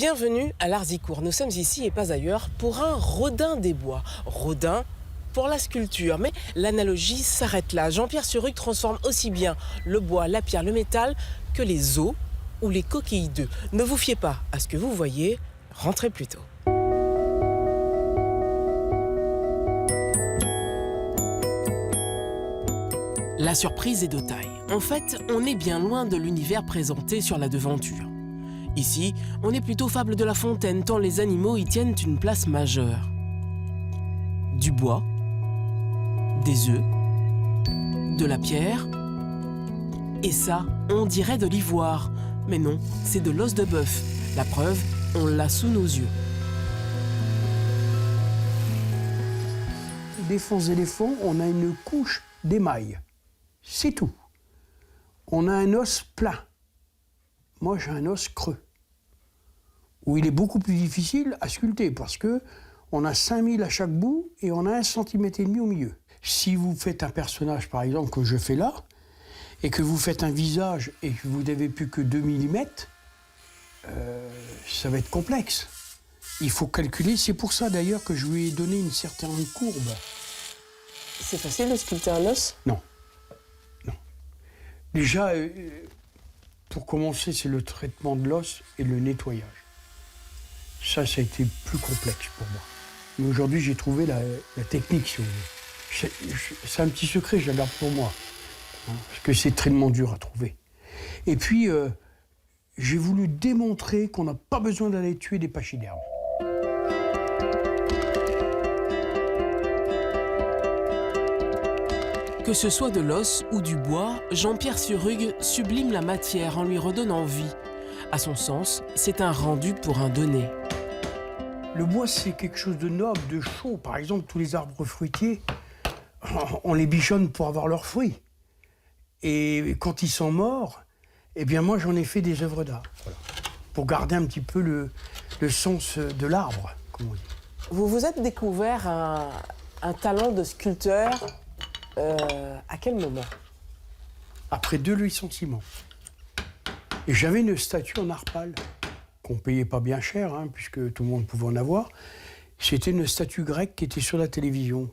Bienvenue à l'Arzicourt. Nous sommes ici et pas ailleurs pour un Rodin des Bois. Rodin pour la sculpture, mais l'analogie s'arrête là. Jean-Pierre Surugue transforme aussi bien le bois, la pierre, le métal que les os ou les coquilles d'œufs. Ne vous fiez pas à ce que vous voyez, rentrez plus tôt. La surprise est de taille. En fait, on est bien loin de l'univers présenté sur la devanture. Ici, on est plutôt fable de La Fontaine, tant les animaux y tiennent une place majeure. Du bois, des œufs, de la pierre, et ça, on dirait de l'ivoire. Mais non, c'est de l'os de bœuf. La preuve, on l'a sous nos yeux. Des fonds éléphants, on a une couche d'émail. C'est tout. On a un os plat. Moi, j'ai un os creux, où il est beaucoup plus difficile à sculpter, parce que on a 5000 à chaque bout et on a 1,5 cm au milieu. Si vous faites un personnage, par exemple, que je fais là, et que vous faites un visage et que vous n'avez plus que 2 mm, ça va être complexe. Il faut calculer, c'est pour ça d'ailleurs que je lui ai donné une certaine courbe. C'est facile de sculpter un os? Non. Non. Déjà, pour commencer, c'est le traitement de l'os et le nettoyage. Ça a été plus complexe pour moi. Mais aujourd'hui, j'ai trouvé la technique, si vous voulez. C'est un petit secret, je la garde pour moi. Hein, parce que c'est très dur à trouver. Et puis, j'ai voulu démontrer qu'on n'a pas besoin d'aller tuer des pachydermes. Que ce soit de l'os ou du bois, Jean-Pierre Surugue sublime la matière en lui redonnant vie. À son sens, c'est un rendu pour un donné. Le bois, c'est quelque chose de noble, de chaud. Par exemple, tous les arbres fruitiers, on les bichonne pour avoir leurs fruits. Et quand ils sont morts, eh bien moi, j'en ai fait des œuvres d'art. Voilà. Pour garder un petit peu le sens de l'arbre, comme on dit. Vous vous êtes découvert un talent de sculpteur à quel moment? Après 2 licenciements. Et j'avais une statue en arpal, qu'on ne payait pas bien cher, hein, puisque tout le monde pouvait en avoir. C'était une statue grecque qui était sur la télévision.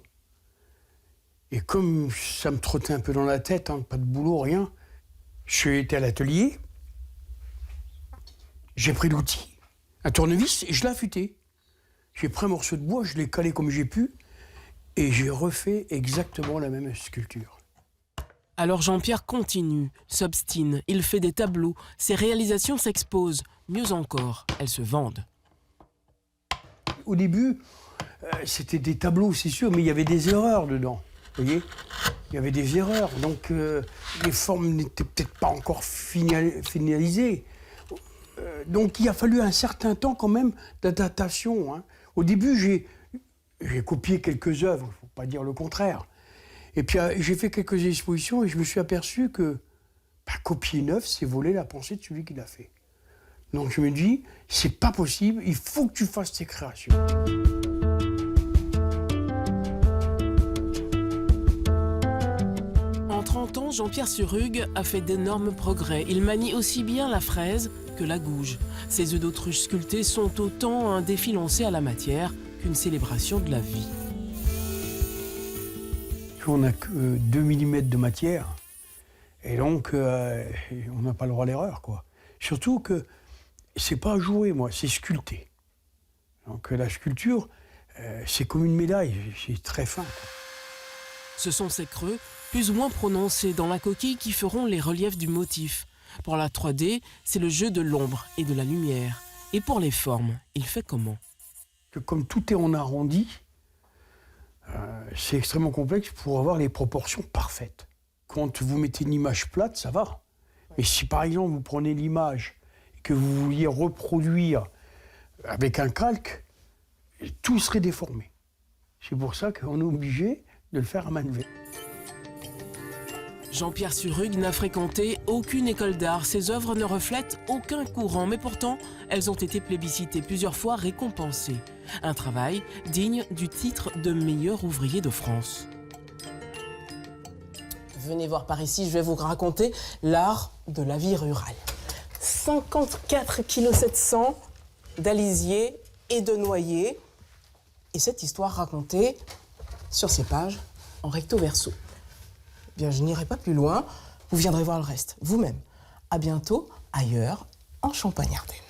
Et comme ça me trottait un peu dans la tête, hein, pas de boulot, rien, je suis été à l'atelier, j'ai pris l'outil, un tournevis, et je l'ai affûté. J'ai pris un morceau de bois, je l'ai calé comme j'ai pu, et j'ai refait exactement la même sculpture. Alors Jean-Pierre continue, s'obstine, il fait des tableaux, ses réalisations s'exposent, mieux encore, elles se vendent. Au début, c'était des tableaux, c'est sûr, mais il y avait des erreurs dedans, vous voyez? Il y avait des erreurs, donc les formes n'étaient peut-être pas encore finalisées. Donc il a fallu un certain temps quand même d'adaptation. Hein. Au début, j'ai copié quelques œuvres, il ne faut pas dire le contraire. Et puis j'ai fait quelques expositions et je me suis aperçu que copier une œuvre, c'est voler la pensée de celui qui l'a fait. Donc je me dis, c'est pas possible, il faut que tu fasses tes créations. En 30 ans, Jean-Pierre Surugue a fait d'énormes progrès. Il manie aussi bien la fraise que la gouge. Ses œufs d'autruche sculptés sont autant un défi lancé à la matière qu'une célébration de la vie. On n'a que 2 mm de matière, et donc on n'a pas le droit à l'erreur, quoi. Surtout que c'est pas à jouer, moi, c'est sculpter. Donc la sculpture, c'est comme une médaille, c'est très fin, quoi. Ce sont ces creux, plus ou moins prononcés dans la coquille, qui feront les reliefs du motif. Pour la 3D, c'est le jeu de l'ombre et de la lumière. Et pour les formes, il fait comment? Que comme tout est en arrondi, c'est extrêmement complexe pour avoir les proportions parfaites. Quand vous mettez une image plate, ça va. Mais si par exemple vous prenez l'image et que vous vouliez reproduire avec un calque, tout serait déformé. C'est pour ça qu'on est obligé de le faire à main levée. Jean-Pierre Surugue n'a fréquenté aucune école d'art. Ses œuvres ne reflètent aucun courant, mais pourtant, elles ont été plébiscitées, plusieurs fois récompensées. Un travail digne du titre de meilleur ouvrier de France. Venez voir par ici, je vais vous raconter l'art de la vie rurale. 54,7 kg d'alisier et de noyer. Et cette histoire racontée sur ces pages en recto verso. Bien, je n'irai pas plus loin, vous viendrez voir le reste vous-même. À bientôt, ailleurs, en Champagne-Ardenne.